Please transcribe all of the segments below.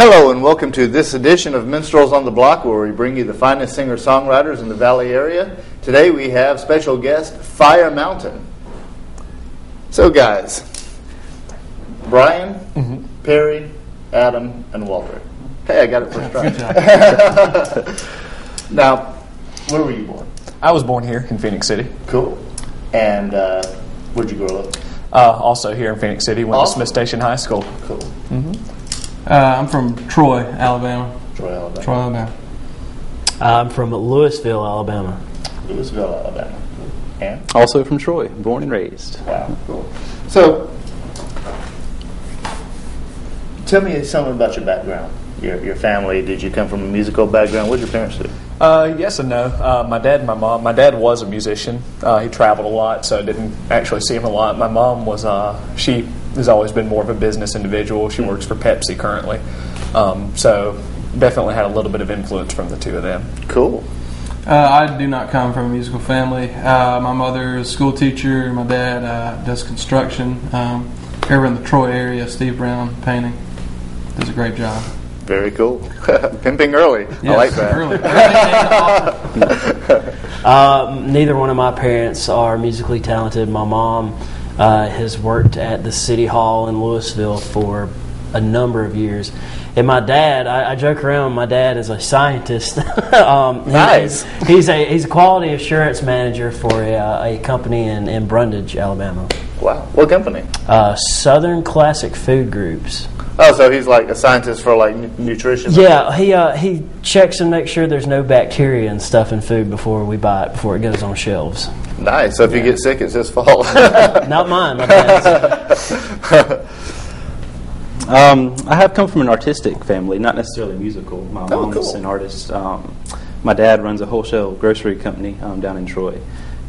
Hello and welcome to this edition of Minstrels on the Block, where we bring you the finest singer-songwriters in the Valley area. Today we have special guest Fire Mountain. So guys, Bryan, Perry, Adam, and Walter. Hey, I got it first try. Good job. Now, where were you born? I was born here in Phoenix City. Cool. And where'd you grow up? Also here in Phoenix City, went to Smith Station High School. Cool. I'm from Troy, Alabama. Troy, Alabama. Troy, Alabama. I'm from Louisville, Alabama. Louisville, Alabama. And? Also from Troy, born and raised. Wow, cool. So, tell me something about your background, your family. Did you come from a musical background? What did your parents do? Yes and no. My dad and my mom. My dad was a musician. He traveled a lot, so I didn't actually see him a lot. My mom was, she has always been more of a business individual. She works for Pepsi currently. So definitely had a little bit of influence from the two of them. Cool. I do not come from a musical family. My mother is a school teacher. My dad does construction. Over in the Troy area, Steve Brown Painting does a great job. Very cool. Pimping early. Yes, I like that. Early. Neither one of my parents are musically talented. My mom has worked at the City Hall in Louisville for a number of years. And my dad, I joke around, my dad is a scientist. Nice. He's a quality assurance manager for a company in Brundage, Alabama. Wow. What company? Southern Classic Food Groups. Oh, so he's like a scientist for like nutrition? Yeah, he checks and makes sure there's no bacteria and stuff in food before we buy it, before it goes on shelves. Nice. So if you get sick, it's his fault. Not mine, my dad's. I have come from an artistic family, not necessarily musical. My mom's an artist. My dad runs a wholesale grocery company down in Troy.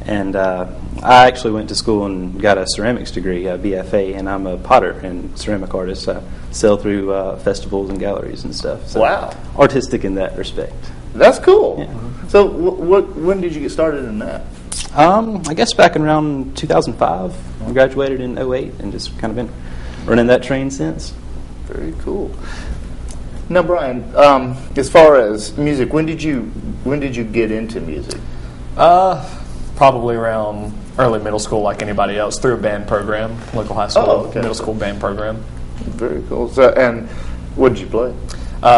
And I actually went to school and got a ceramics degree, a BFA, and I'm a potter and ceramic artist. I sell through festivals and galleries and stuff. So wow. Artistic in that respect. That's cool. Yeah. So when did you get started in that? I guess back in around 2005. I graduated in 2008 and just kind of been running that train since. Very cool. Now, Bryan, as far as music, when did you get into music? Probably around early middle school, like anybody else, through a band program, local high school, middle school band program. Very cool. So, and what did you play?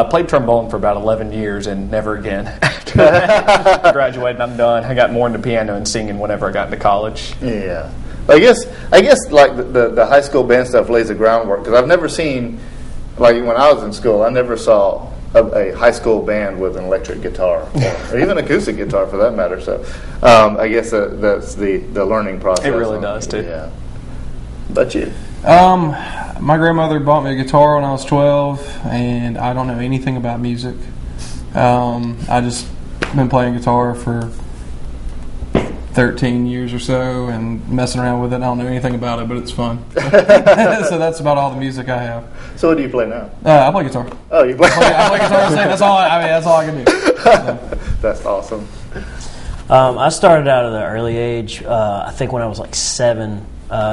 Played trombone for about 11 years and never again. After that, graduated, I'm done. I got more into piano and singing whenever I got into college. Yeah. I guess like the high school band stuff lays the groundwork, because I've never seen, like when I was in school, I never saw a high school band with an electric guitar, or even acoustic guitar for that matter. So I guess that's the learning process. It really does too. Yeah. But you? My grandmother bought me a guitar when I was 12, and I don't know anything about music. I just been playing guitar for 13 years or so and messing around with it. I don't know anything about it, but it's fun. So that's about all the music I have. So what do you play now? I play guitar. Oh, you play? I play guitar. That's all. That's all I can do. So. That's awesome. I started out at an early age. I think when I was like 7,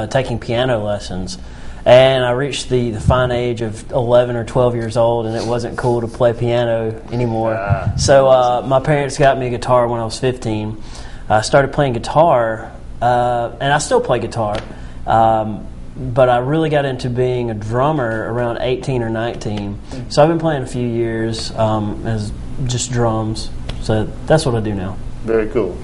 taking piano lessons, and I reached the fine age of 11 or 12 years old, and it wasn't cool to play piano anymore. So my parents got me a guitar when I was 15. I started playing guitar, and I still play guitar, but I really got into being a drummer around 18 or 19. So I've been playing a few years as just drums. So that's what I do now. Very cool.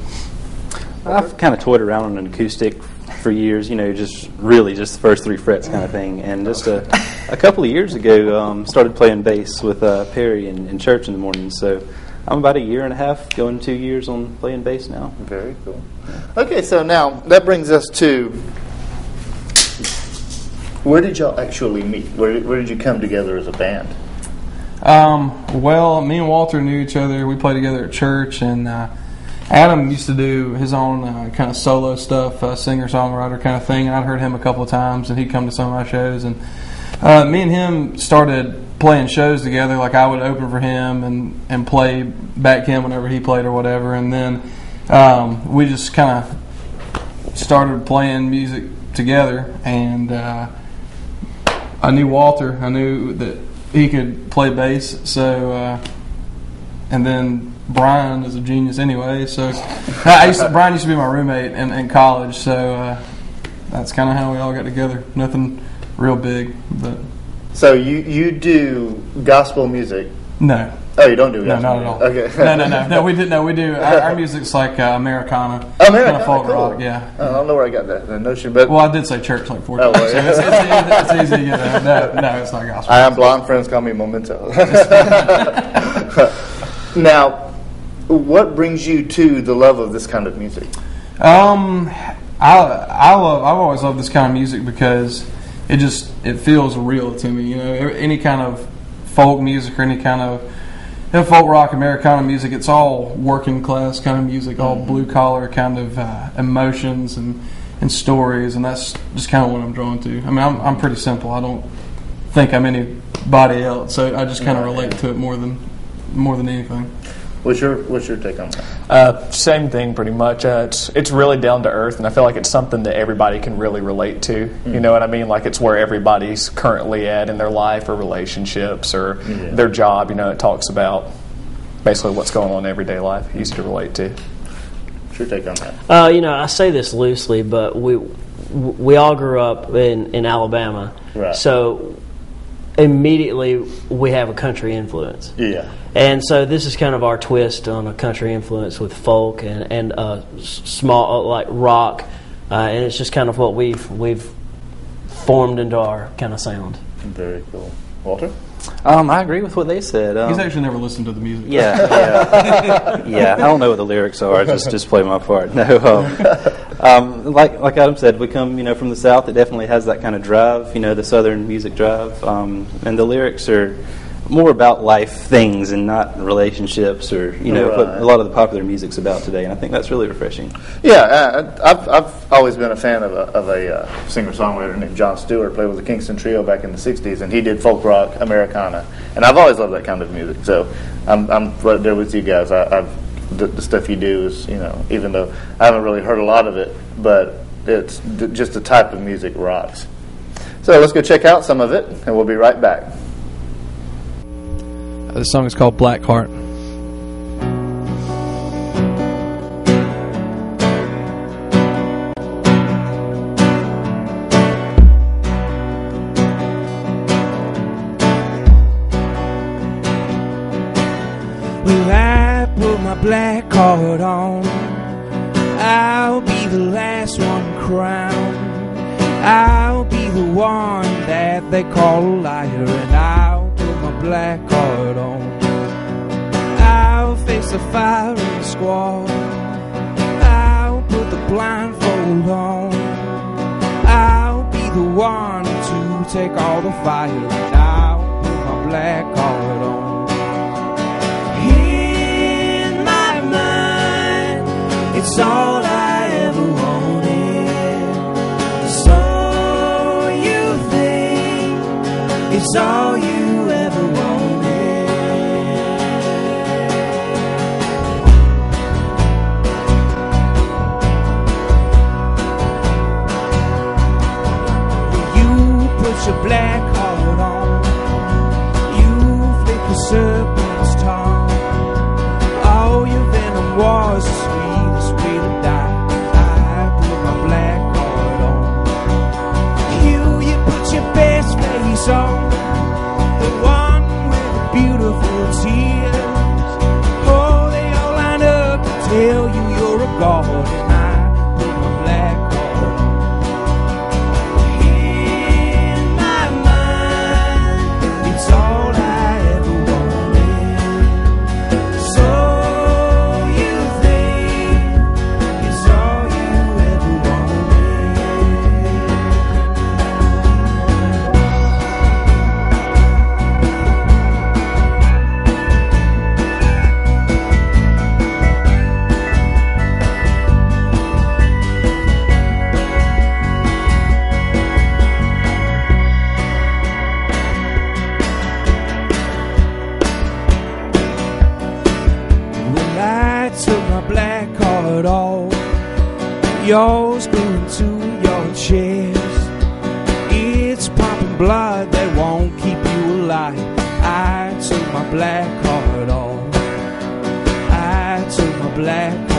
I've kind of toyed around on an acoustic for years, just the first 3 frets kind of thing. And just a couple of years ago, started playing bass with Perry in church in the morning. So I'm about a year and a half, going 2 years on playing bass now. Very cool. Okay, so now that brings us to, where did y'all actually meet? Where did you come together as a band? Well, me and Walter knew each other. We played together at church, and Adam used to do his own kind of solo stuff, singer-songwriter kind of thing, and I'd heard him a couple of times, and he'd come to some of my shows, and me and him started playing shows together. Like I would open for him and play back him whenever he played or whatever, and then we just kind of started playing music together. And I knew Walter. I knew that he could play bass. So, and then Bryan is a genius anyway. So, Bryan used to be my roommate in college. So that's kind of how we all got together. Nothing real big, but. So you do gospel music? No. Oh, you don't do gospel? No, not at all. Okay. No, we did. No, we do. Our music's like Americana. Americana, kind of folk cool. rock. Yeah. I don't know where I got that notion, but Well, I did say church like 4 times. well, So it's easy to get that. No, it's not gospel. I am blonde. Friends call me Memento. Now, what brings you to the love of this kind of music? I've always loved this kind of music because it feels real to me. You know, any kind of folk music or any kind of folk rock, Americana music, it's all working class kind of music, all blue collar kind of emotions and stories, and that's just kind of what I'm drawn to. I mean, I'm pretty simple. I don't think I'm anybody else, so I just kind of relate to it more than anything. What's your take on that? Same thing, pretty much. It's really down to earth, and I feel like it's something that everybody can really relate to. You know what I mean? Like it's where everybody's currently at in their life or relationships or their job. You know, it talks about basically what's going on in everyday life. Easy to relate to. What's your take on that? You know, I say this loosely, but we all grew up in Alabama, Right. So immediately we have a country influence. Yeah. And so this is kind of our twist on a country influence with folk and small like rock, and it's just kind of what we've formed into our kind of sound. Very cool. Walter? I agree with what they said. He's actually never listened to the music. Yeah. I don't know what the lyrics are. I just play my part. No, like Adam said, we come from the South. It definitely has that kind of drive, the Southern music drive, and the lyrics are more about life things and not relationships or what a lot of the popular music's about today, and I think that's really refreshing. Yeah, I've always been a fan of a singer-songwriter named John Stewart. Played with the Kingston Trio back in the '60s, and he did folk rock, Americana, and I've always loved that kind of music. So I'm right there with you guys. The stuff you do is, even though I haven't really heard a lot of it, but it's just the type of music rocks. So let's go check out some of it, and we'll be right back. This song is called Black Heart. When I put my black heart on, I'll be the last one crowned. I'll be the one that they call a liar, and I'll put my black heart on. I'll face the firing squad. I'll put the blindfold on. I'll be the one to take all the fire, and I'll put my black heart on. In my mind, it's all I ever wanted. So you think it's all you ever wanted? You put your black heart on. You flick the serpent's tongue. All your venom was the sweetest way to die. I put my black heart on. You put your best face on. my black heart on. I took my black